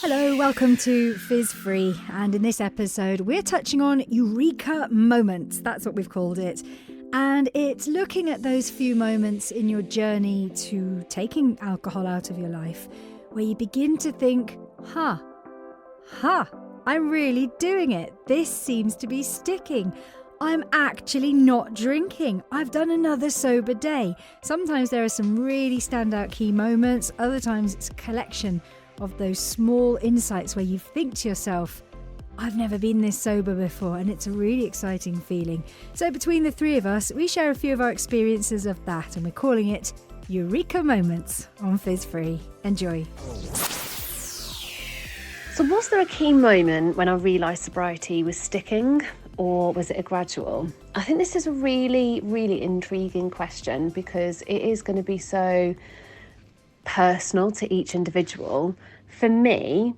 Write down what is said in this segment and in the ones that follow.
Hello, welcome to Fizz Free, and in this episode we're touching on Eureka moments, that's what we've called it, and it's looking at those few moments in your journey to taking alcohol out of your life where you begin to think, I'm really doing it, this seems to be sticking. I'm actually not drinking. I've done another sober day. Sometimes there are some really standout key moments, other times it's a collection of those small insights where you think to yourself, I've never been this sober before, and it's a really exciting feeling. So between the three of us, we share a few of our experiences of that, and we're calling it Eureka Moments on Fizz Free. Enjoy. So was there a key moment when I realised sobriety was sticking, or was it a gradual? I think this is a really, really intriguing question because it is going to be so personal to each individual. For me,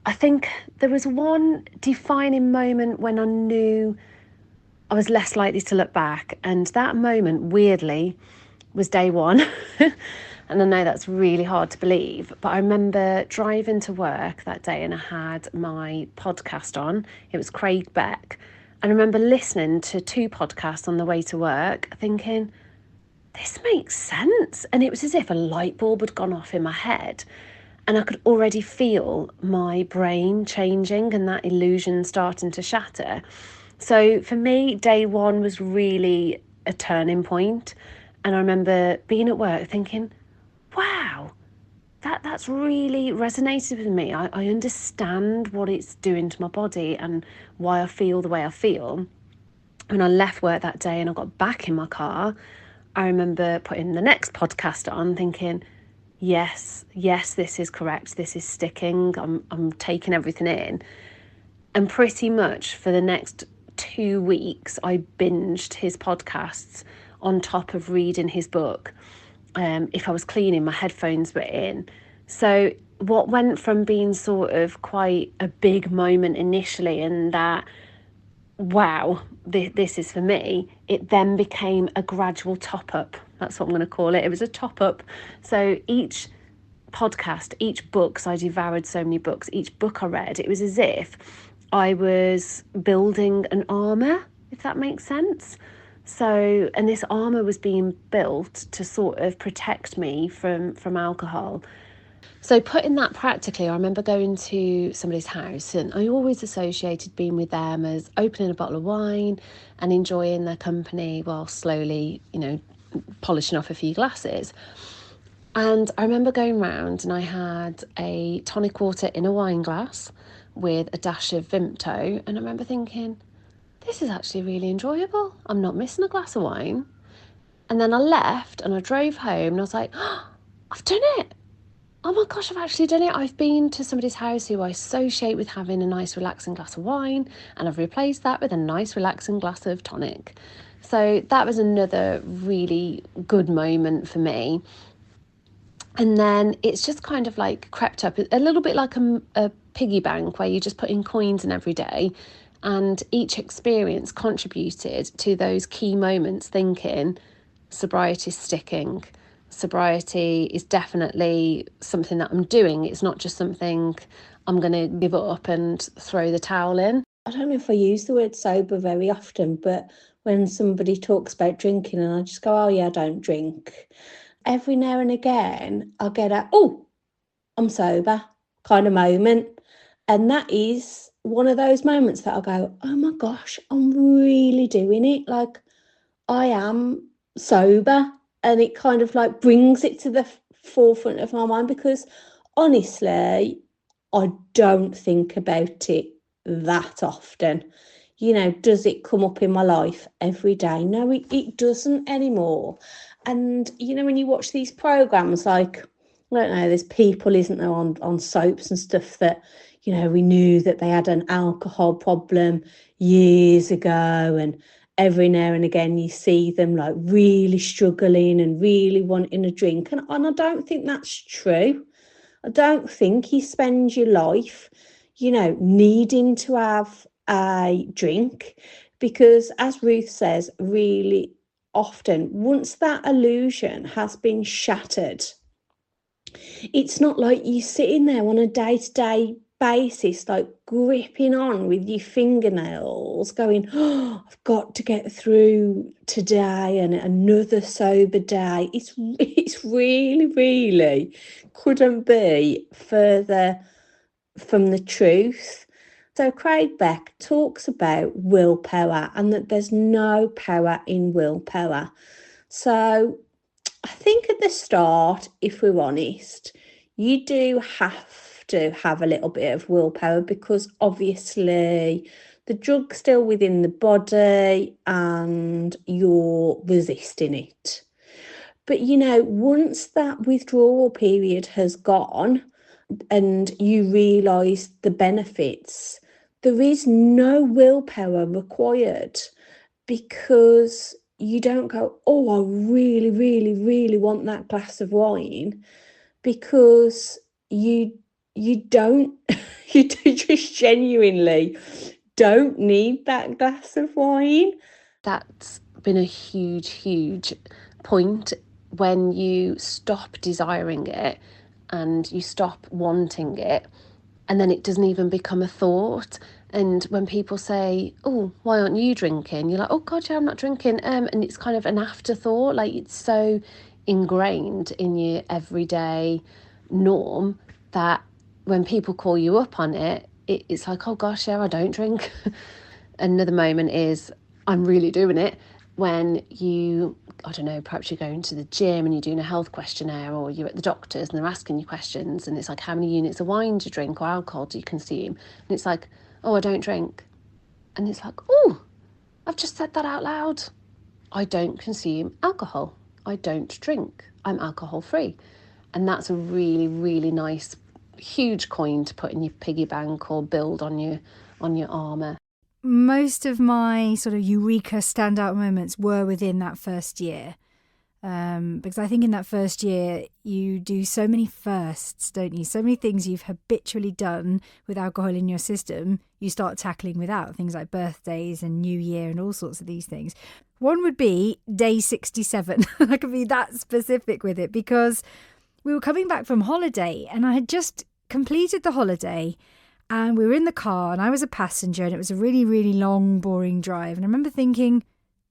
I think there was one defining moment when I knew I was less likely to look back, and that moment, weirdly, was day one. And I know that's really hard to believe, but I remember driving to work that day and I had my podcast on. It was Craig Beck. And I remember listening to 2 podcasts on the way to work thinking, this makes sense. And it was as if a light bulb had gone off in my head and I could already feel my brain changing and that illusion starting to shatter. So for me, day one was really a turning point. And I remember being at work thinking, wow, that's really resonated with me. I understand what it's doing to my body and why I feel the way I feel. When I left work that day and I got back in my car, I remember putting the next podcast on thinking, yes, this is correct. This is sticking. I'm taking everything in. And pretty much for the next 2 weeks, I binged his podcasts on top of reading his book. If I was cleaning, my headphones were in. So what went from being sort of quite a big moment initially and that, wow, this is for me, it then became a gradual top up. That's what I'm going to call it. It was a top up. So each podcast, each book, so I devoured so many books, each book I read, it was as if I was building an armour, if that makes sense. So, and this armour was being built to sort of protect me from alcohol. So putting that practically, I remember going to somebody's house and I always associated being with them as opening a bottle of wine and enjoying their company while slowly, polishing off a few glasses. And I remember going round and I had a tonic water in a wine glass with a dash of Vimto. And I remember thinking, this is actually really enjoyable. I'm not missing a glass of wine. And then I left and I drove home and I was like, oh, I've done it. Oh my gosh, I've actually done it. I've been to somebody's house who I associate with having a nice relaxing glass of wine, and I've replaced that with a nice relaxing glass of tonic. So that was another really good moment for me. And then it's just kind of like crept up a little bit like a piggy bank where you just put in coins in every day. And each experience contributed to those key moments thinking, sobriety is sticking. Sobriety is definitely something that I'm doing. It's not just something I'm going to give up and throw the towel in. I don't know if I use the word sober very often, but when somebody talks about drinking and I just go, oh yeah, I don't drink. Every now and again, I'll get a, oh, I'm sober kind of moment. And that is one of those moments that I'll go, oh my gosh, I'm really doing it. Like I am sober. And it kind of like brings it to the forefront of my mind because honestly, I don't think about it that often. Does it come up in my life every day? No, it doesn't anymore. And, when you watch these programs, like, I don't know, there's people, isn't there, on soaps and stuff that, we knew that they had an alcohol problem years ago, and every now and again you see them like really struggling and really wanting a drink. And I don't think that's true. I don't think you spend your life, needing to have a drink, because as Ruth says, really often, once that illusion has been shattered, It's not like you sitting there on a day-to-day basis, like gripping on with your fingernails, going, oh, I've got to get through today and another sober day. It's really, really couldn't be further from the truth. So Craig Beck talks about willpower and that there's no power in willpower. So I think at the start, if we're honest, you do have to have a little bit of willpower because obviously the drug's still within the body and you're resisting it. But once that withdrawal period has gone and you realise the benefits, there is no willpower required because you don't go, oh, I really, really, really want that glass of wine, because you don't you just genuinely don't need that glass of wine. That's been a huge point. When you stop desiring it and you stop wanting it, and then it doesn't even become a thought. And when people say, oh, why aren't you drinking? You're like, oh God, yeah, I'm not drinking. And it's kind of an afterthought. Like, it's so ingrained in your everyday norm that when people call you up on it, it's like, oh gosh, yeah, I don't drink. Another moment is, I'm really doing it, when you, I don't know, perhaps you're going to the gym and you're doing a health questionnaire, or you're at the doctor's and they're asking you questions, and it's like, how many units of wine do you drink or alcohol do you consume? And it's like, oh, I don't drink. And it's like, oh, I've just said that out loud. I don't consume alcohol. I don't drink. I'm alcohol free. And that's a really, really nice, huge coin to put in your piggy bank or build on your armour. Most of my sort of Eureka standout moments were within that first year. Because I think in that first year, you do so many firsts, don't you? So many things you've habitually done with alcohol in your system, you start tackling without. Things like birthdays and New Year and all sorts of these things. One would be day 67. I could be that specific with it because we were coming back from holiday and I had just completed the holiday. And we were in the car and I was a passenger and it was a really, really long, boring drive. And I remember thinking,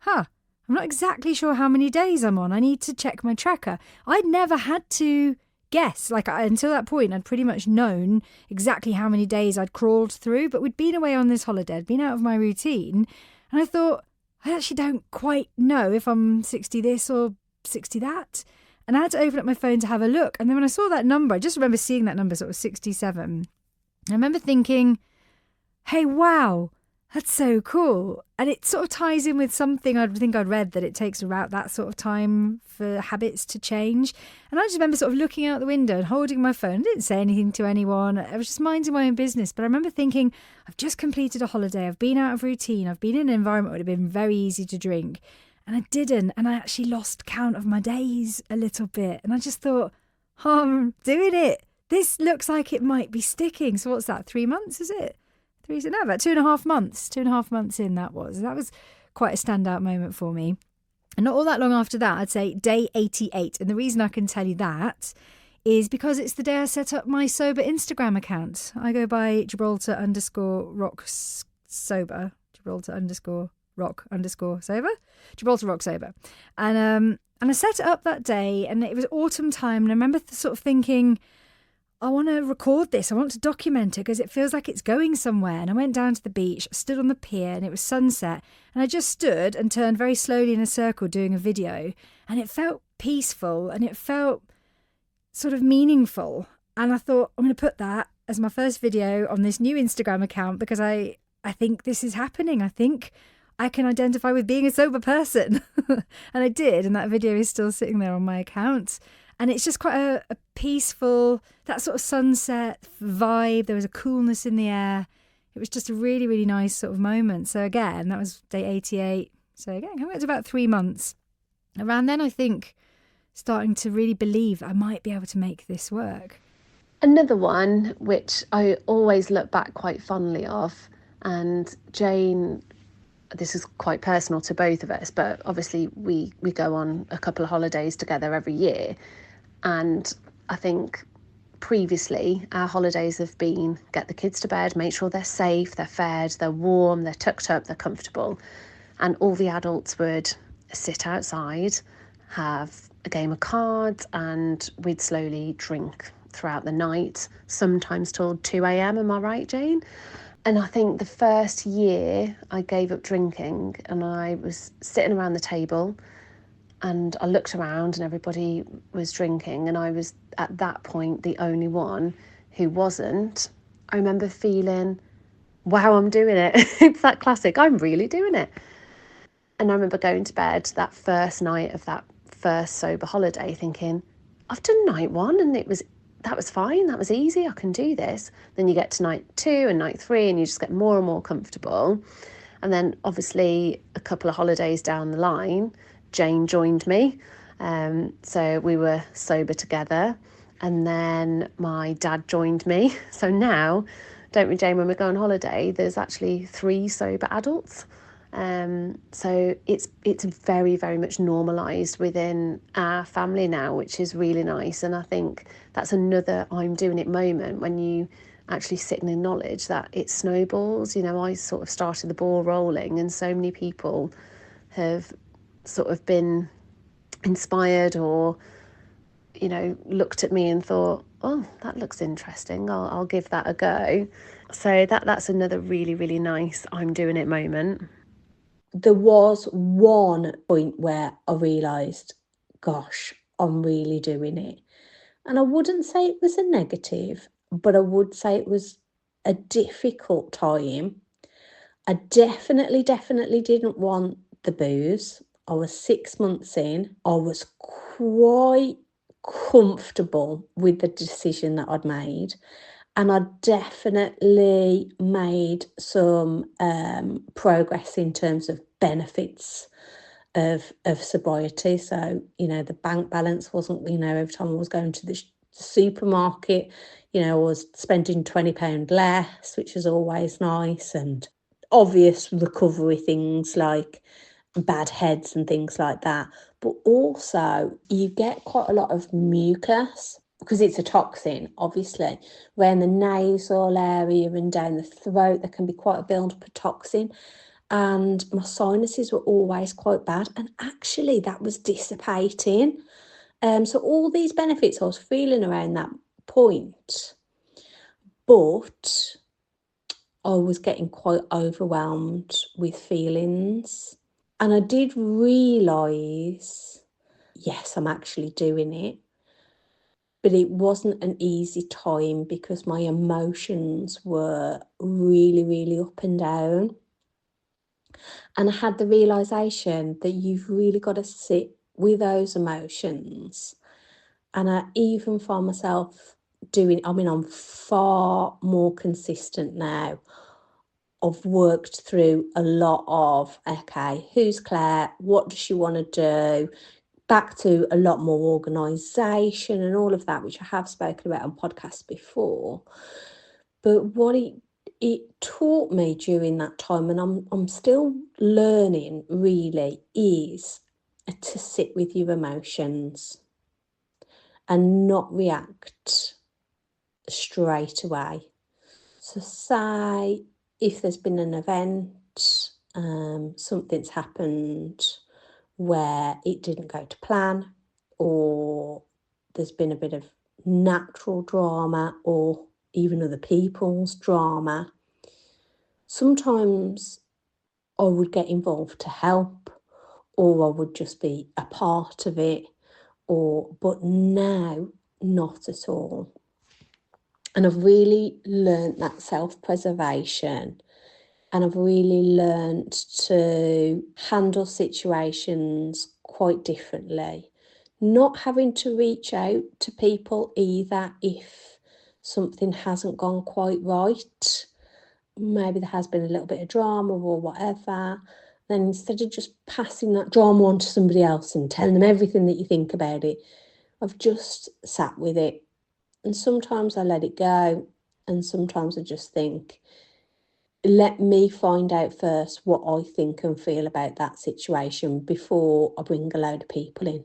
I'm not exactly sure how many days I'm on. I need to check my tracker. I'd never had to guess. Until that point, I'd pretty much known exactly how many days I'd crawled through. But we'd been away on this holiday. I'd been out of my routine. And I thought, I actually don't quite know if I'm 60 this or 60 that. And I had to open up my phone to have a look. And then when I saw that number, I just remember seeing that number, sort of 67. I remember thinking, hey, wow, that's so cool. And it sort of ties in with something I'd read, that it takes about that sort of time for habits to change. And I just remember sort of looking out the window and holding my phone. I didn't say anything to anyone. I was just minding my own business. But I remember thinking, I've just completed a holiday. I've been out of routine. I've been in an environment where it would have been very easy to drink. And I didn't. And I actually lost count of my days a little bit. And I just thought, I'm doing it. This looks like it might be sticking. So what's that, 3 months, is it? About 2.5 months. 2.5 months in, that was quite a standout moment for me. And not all that long after that, I'd say day 88. And the reason I can tell you that is because it's the day I set up my sober Instagram account. I go by Gibraltar_rock_sober. Gibraltar_rock_sober. And I set it up that day, and it was autumn time. And I remember sort of thinking, I want to record this. I want to document it because it feels like it's going somewhere. And I went down to the beach, stood on the pier, and it was sunset. And I just stood and turned very slowly in a circle doing a video. And it felt peaceful and it felt sort of meaningful. And I thought, I'm going to put that as my first video on this new Instagram account because I think this is happening. I think I can identify with being a sober person. And I did. And that video is still sitting there on my account. And it's just quite a peaceful, that sort of sunset vibe. There was a coolness in the air. It was just a really, really nice sort of moment. So again, that was day 88. So again, coming up to about 3 months. Around then, I think, starting to really believe I might be able to make this work. Another one, which I always look back quite fondly of, and Jane, this is quite personal to both of us, but obviously we go on a couple of holidays together every year. And I think previously our holidays have been get the kids to bed, make sure they're safe, they're fed, they're warm, they're tucked up, they're comfortable. And all the adults would sit outside, have a game of cards, and we'd slowly drink throughout the night, sometimes till 2 a.m. Am I right, Jane? And I think the first year I gave up drinking and I was sitting around the table and I looked around and everybody was drinking and I was at that point the only one who wasn't. I remember feeling, wow, I'm doing it. It's that classic, I'm really doing it. And I remember going to bed that first night of that first sober holiday thinking, I've done night one and that was fine, that was easy, I can do this. Then you get to night 2 and night 3 and you just get more and more comfortable. And then obviously a couple of holidays down the line, Jane joined me. So we were sober together. And then my dad joined me. So now, don't we, Jane, when we go on holiday, there's actually 3 sober adults. So it's very, very much normalised within our family now, which is really nice. And I think that's another I'm doing it moment when you actually sit and acknowledge that it snowballs. You know, I sort of started the ball rolling and so many people have sort of been inspired or, you know, looked at me and thought, oh, that looks interesting, I'll give that a go. So that's another really, really nice I'm doing it moment. There was one point where I realised, gosh, I'm really doing it. And I wouldn't say it was a negative, but I would say it was a difficult time. I definitely didn't want the booze. I was 6 months in. I was quite comfortable with the decision that I'd made. And I definitely made some progress in terms of benefits of sobriety. So, you know, the bank balance wasn't, you know, every time I was going to the supermarket, you know, I was spending £20 less, which is always nice, and obvious recovery things like bad heads and things like that. But also you get quite a lot of mucus because it's a toxin, obviously, where in the nasal area and down the throat there can be quite a build-up of toxin. And my sinuses were always quite bad, and actually that was dissipating. So all these benefits I was feeling around that point, but I was getting quite overwhelmed with feelings. And I did realise, yes, I'm actually doing it. But it wasn't an easy time because my emotions were really, really up and down. And I had the realisation that you've really got to sit with those emotions. And I even find myself I'm far more consistent now. I've worked through a lot of, okay, who's Claire? What does she want to do? Back to a lot more organisation and all of that, which I have spoken about on podcasts before. But what it taught me during that time, and I'm still learning really, is to sit with your emotions and not react straight away. So say if there's been an event, something's happened where it didn't go to plan, or there's been a bit of natural drama or even other people's drama, sometimes I would get involved to help, or I would just be a part of it, but now not at all. And I've really learnt that self-preservation, and I've really learnt to handle situations quite differently, not having to reach out to people either if something hasn't gone quite right. Maybe there has been a little bit of drama or whatever. Then instead of just passing that drama on to somebody else and telling them everything that you think about it, I've just sat with it. And sometimes I let it go, and sometimes I just think, let me find out first what I think and feel about that situation before I bring a load of people in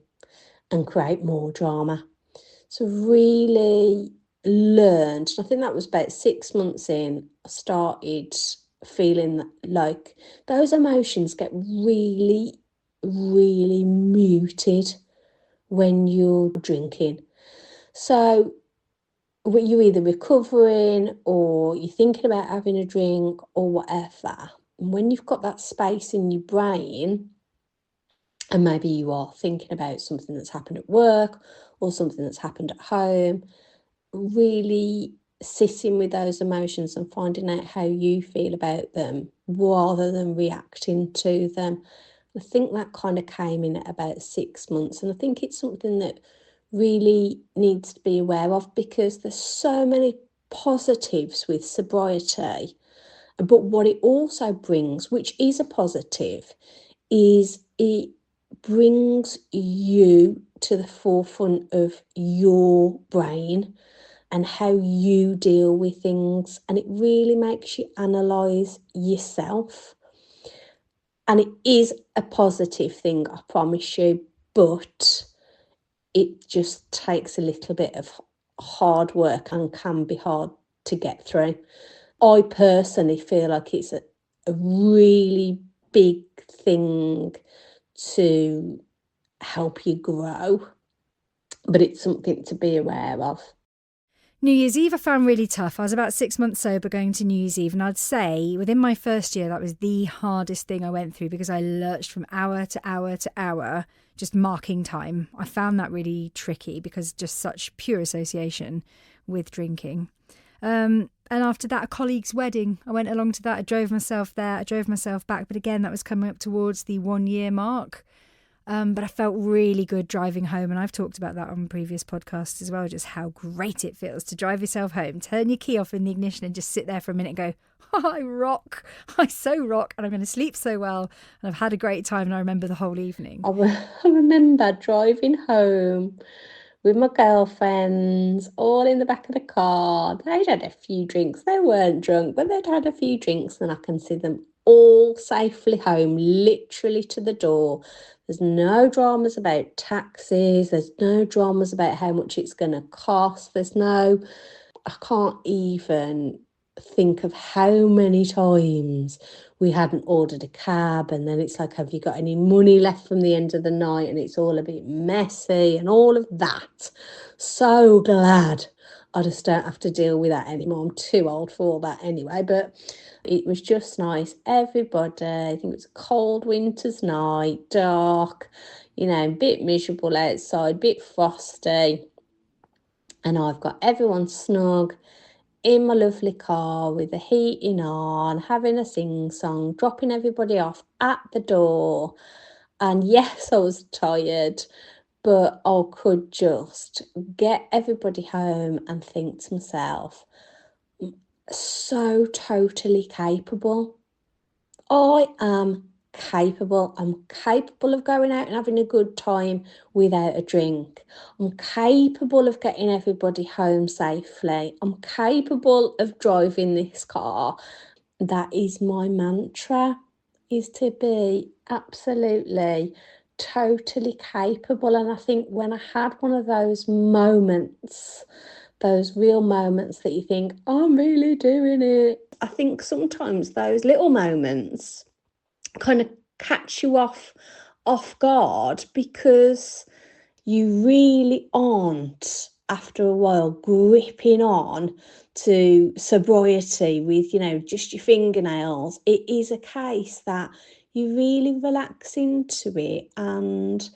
and create more drama. to really learned, and I think that was about 6 months in, I started feeling like those emotions get really, really muted when you're drinking. So you're either recovering or you're thinking about having a drink or whatever. And when you've got that space in your brain, and maybe you are thinking about something that's happened at work or something that's happened at home, really sitting with those emotions and finding out how you feel about them rather than reacting to them. I think that kind of came in at about 6 months, and I think it's something that really needs to be aware of, because there's so many positives with sobriety, but what it also brings, which is a positive, is it brings you to the forefront of your brain and how you deal with things, and it really makes you analyse yourself. And it is a positive thing, I promise you, but it just takes a little bit of hard work and can be hard to get through. I personally feel like it's a really big thing to help you grow, but it's something to be aware of. New Year's Eve I found really tough. I was about 6 months sober going to New Year's Eve, and I'd say within my first year that was the hardest thing I went through, because I lurched from hour to hour to hour, just marking time. I found that really tricky because just such pure association with drinking. And after that, a colleague's wedding, I went along to that. I drove myself there, I drove myself back, but again, that was coming up towards the 1 year mark. But I felt really good driving home, and I've talked about that on previous podcasts as well, just how great it feels to drive yourself home, turn your key off in the ignition and just sit there for a minute and go, oh, I rock, I so rock, and I'm going to sleep so well, and I've had a great time, and I remember the whole evening. I remember driving home with my girlfriends, all in the back of the car. They'd had a few drinks. They weren't drunk, but they'd had a few drinks, and I can see them all safely home, literally to the door. There's no dramas about taxis. There's no dramas about how much it's going to cost. I can't even think of how many times we hadn't ordered a cab, and then it's like, have you got any money left from the end of the night? And it's all a bit messy and all of that. So glad I just don't have to deal with that anymore. I'm too old for all that anyway, but it was just nice. Everybody, I think it was a cold winter's night, dark, a bit miserable outside, a bit frosty. And I've got everyone snug in my lovely car with the heating on, having a sing-song, dropping everybody off at the door. And yes, I was tired, but I could just get everybody home and think to myself, so totally capable. I am capable. I'm capable of going out and having a good time without a drink. I'm capable of getting everybody home safely. I'm capable of driving this car. That is my mantra, is to be absolutely, totally capable. And I think when I had one of those moments, those real moments that you think, I'm really doing it, I think sometimes those little moments kind of catch you off guard, because you really aren't, after a while, gripping on to sobriety with just your fingernails. It is a case that you really relax into it, and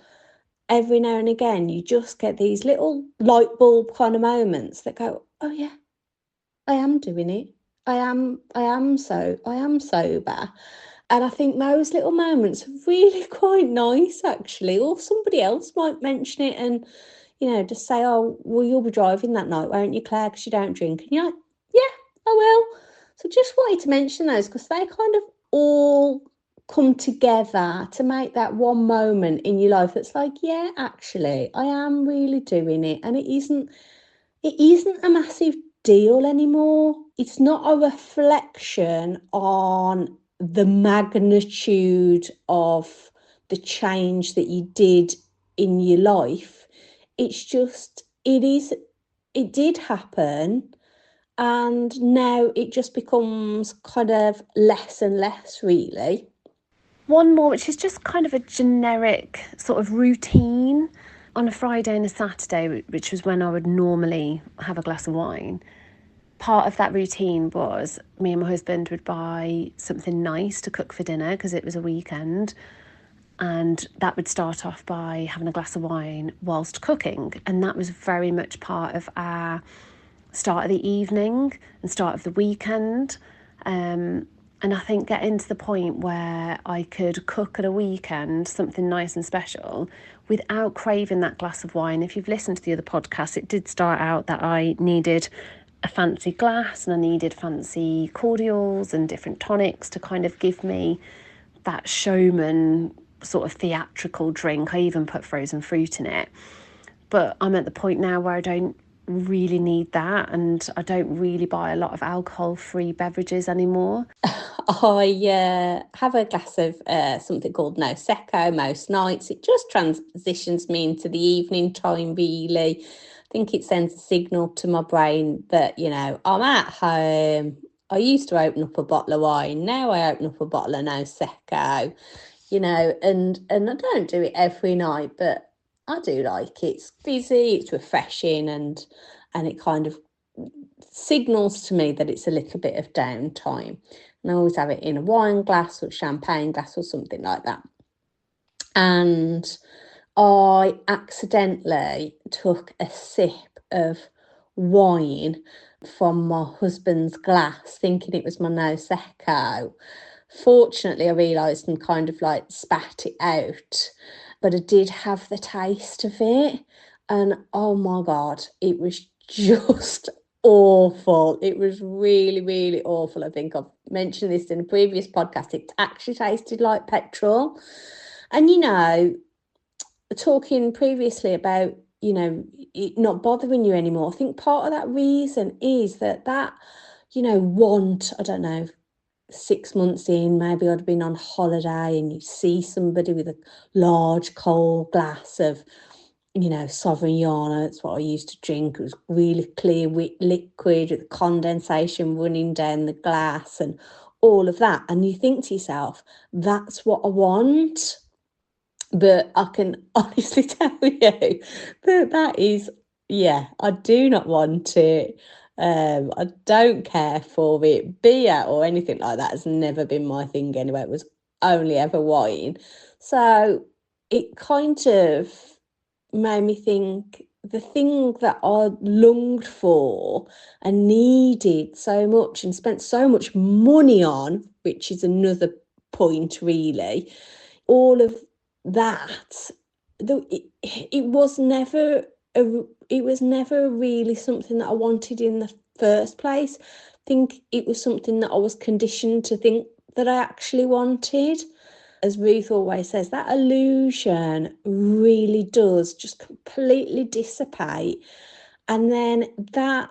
every now and again you just get these little light bulb kind of moments that go, oh yeah, I am doing it. I am sober. And I think those little moments are really quite nice, actually. Or somebody else might mention it and, just say, oh, well, you'll be driving that night, won't you, Claire, because you don't drink? And you're like, yeah, I will. So just wanted to mention those, because they kind of all come together to make that one moment in your life that's like, yeah, actually, I am really doing it. And it isn't a massive deal anymore. It's not a reflection on the magnitude of the change that you did in your life. It's just it did happen, and now it just becomes kind of less and less, really. One more, which is just kind of a generic sort of routine on a Friday and a Saturday, which was when I would normally have a glass of wine. Part of that routine was me and my husband would buy something nice to cook for dinner because it was a weekend. And that would start off by having a glass of wine whilst cooking. And that was very much part of our start of the evening and start of the weekend. And I think getting to the point where I could cook at a weekend something nice and special without craving that glass of wine. If you've listened to the other podcasts, it did start out that I needed a fancy glass and I needed fancy cordials and different tonics to kind of give me that showman sort of theatrical drink. I even put frozen fruit in it. But I'm at the point now where I don't really need that, and I don't really buy a lot of alcohol-free beverages anymore. I have a glass of something called Prosecco most nights. It just transitions me into the evening time, really. I think it sends a signal to my brain that, you know, I'm at home. I used to open up a bottle of wine. Now I open up a bottle of Prosecco, you know, and I don't do it every night, but I do like it. It's busy, it's refreshing, and it kind of signals to me that it's a little bit of downtime. And I always have it in a wine glass or champagne glass or something like that. And I accidentally took a sip of wine from my husband's glass, thinking it was my Prosecco. Fortunately, I realised and kind of like spat it out, but I did have the taste of it, and oh my God, it was just awful. It was really, really awful. I think I've mentioned this in a previous podcast. It actually tasted like petrol. And, you know, talking previously about, you know, it not bothering you anymore, I think part of that reason is that, you know, I don't know, 6 months in, maybe I'd been on holiday and you see somebody with a large cold glass of, you know, Sauvignon. That's what I used to drink. It was really clear liquid with condensation running down the glass and all of that. And you think to yourself, that's what I want. But I can honestly tell you that is, yeah, I do not want it. I don't care for it. Beer or anything like that has never been my thing anyway. It was only ever wine. So it kind of made me think the thing that I longed for and needed so much and spent so much money on, which is another point really, all of that, it was never really something that I wanted in the first place. I think it was something that I was conditioned to think that I actually wanted. As Ruth always says, that illusion really does just completely dissipate. And then that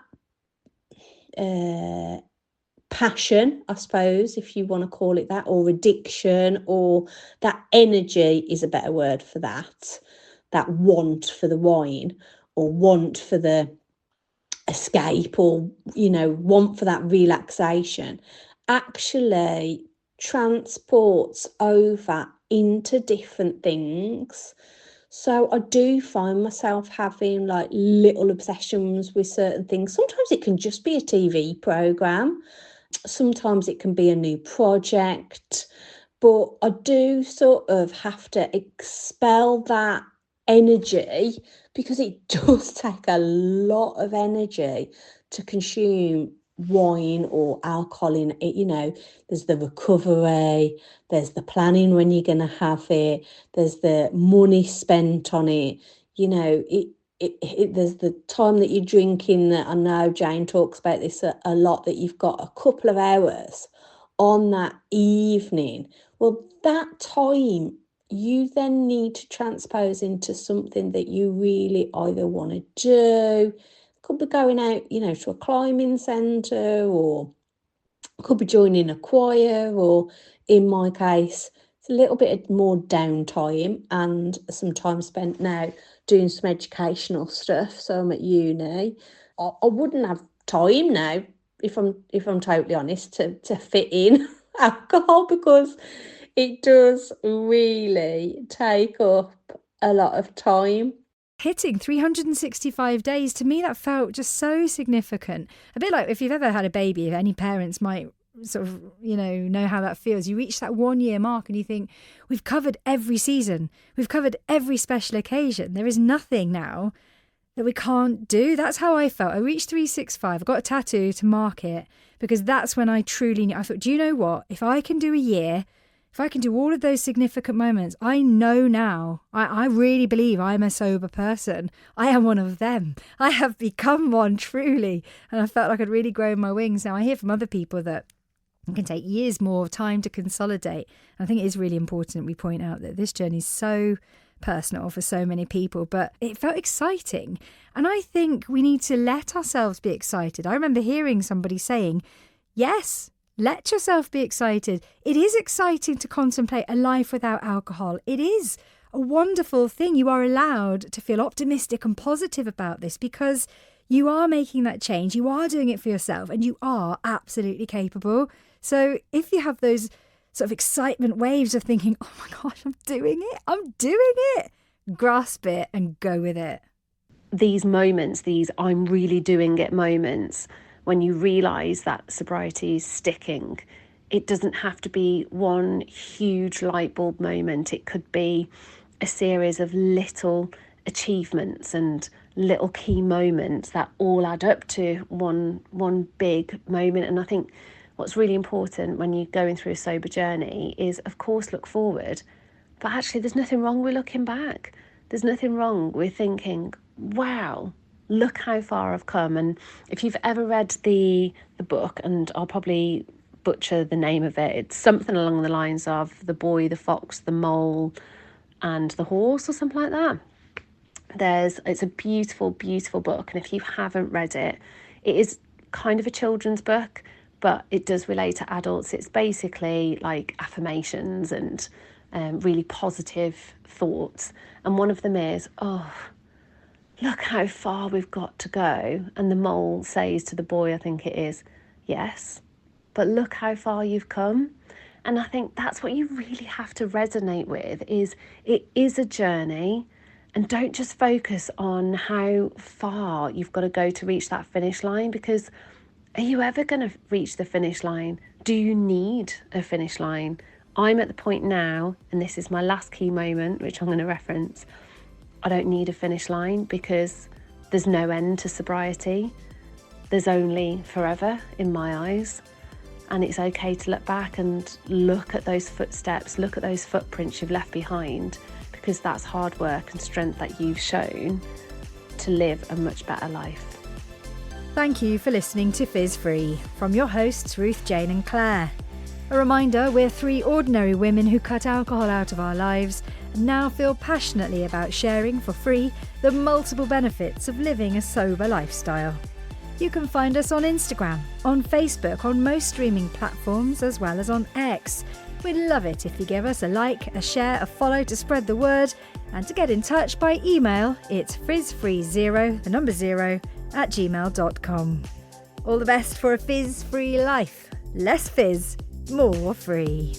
passion, I suppose, if you want to call it that, or addiction, or that energy is a better word for that want for the wine, or want for the escape, or, you know, want for that relaxation, actually transports over into different things. So I do find myself having like little obsessions with certain things. Sometimes it can just be a TV program. Sometimes it can be a new project, but I do sort of have to expel that energy, because it does take a lot of energy to consume wine or alcohol in it. You know, there's the recovery, there's the planning when you're going to have it, there's the money spent on it, you know, there's the time that you're drinking, that I know Jane talks about this a lot, that you've got a couple of hours on that evening. Well, that time you then need to transpose into something that you really either want to do. Could be going out, you know, to a climbing centre, or could be joining a choir, or in my case, it's a little bit more downtime and some time spent now doing some educational stuff, so I'm at uni. I wouldn't have time now, if I'm totally honest, to fit in alcohol, because it does really take up a lot of time. Hitting 365 days, to me, that felt just so significant. A bit like if you've ever had a baby, if any parents might sort of, know how that feels. You reach that 1 year mark and you think, we've covered every season. We've covered every special occasion. There is nothing now that we can't do. That's how I felt. I reached 365. I got a tattoo to mark it, because that's when I truly knew. I thought, do you know what? If I can do a year, if I can do all of those significant moments, I know now, I really believe I'm a sober person. I am one of them. I have become one, truly. And I felt like I'd really grown my wings. Now, I hear from other people that it can take years more of time to consolidate. And I think it is really important we point out that this journey is so personal for so many people, but it felt exciting. And I think we need to let ourselves be excited. I remember hearing somebody saying, yes, let yourself be excited. It is exciting to contemplate a life without alcohol. It is a wonderful thing. You are allowed to feel optimistic and positive about this, because you are making that change. You are doing it for yourself, and you are absolutely capable. So if you have those sort of excitement waves of thinking, oh my gosh, I'm doing it, grasp it and go with it. These moments, these I'm really doing it moments, when you realise that sobriety is sticking, it doesn't have to be one huge light bulb moment. It could be a series of little achievements and little key moments that all add up to one big moment. And I think what's really important when you're going through a sober journey is, of course, look forward, but actually there's nothing wrong with looking back. There's nothing wrong with thinking, wow, look how far I've come. And if you've ever read the book, and I'll probably butcher the name of it, it's something along the lines of The Boy, the Fox, the Mole and the Horse, or something like that. It's a beautiful, beautiful book. And if you haven't read it, it is kind of a children's book, but it does relate to adults. It's basically like affirmations and really positive thoughts. And one of them is, oh, look how far we've got to go. And the mole says to the boy, I think it is, yes, but look how far you've come. And I think that's what you really have to resonate with, is it is a journey. And don't just focus on how far you've got to go to reach that finish line, because are you ever going to reach the finish line? Do you need a finish line? I'm at the point now, and this is my last key moment, which I'm going to reference. I don't need a finish line, because there's no end to sobriety. There's only forever in my eyes. And it's okay to look back and look at those footsteps, look at those footprints you've left behind, because that's hard work and strength that you've shown to live a much better life. Thank you for listening to Fizz Free from your hosts Ruth Jane and Clare. A reminder, we're three ordinary women who cut alcohol out of our lives and now feel passionately about sharing for free the multiple benefits of living a sober lifestyle. You can find us on Instagram, on Facebook, on most streaming platforms, as well as on X. We'd love it if you give us a like, a share, a follow to spread the word, and to get in touch by email, it's fizzfree0@gmail.com. All the best for a fizz-free life. Less fizz, more free.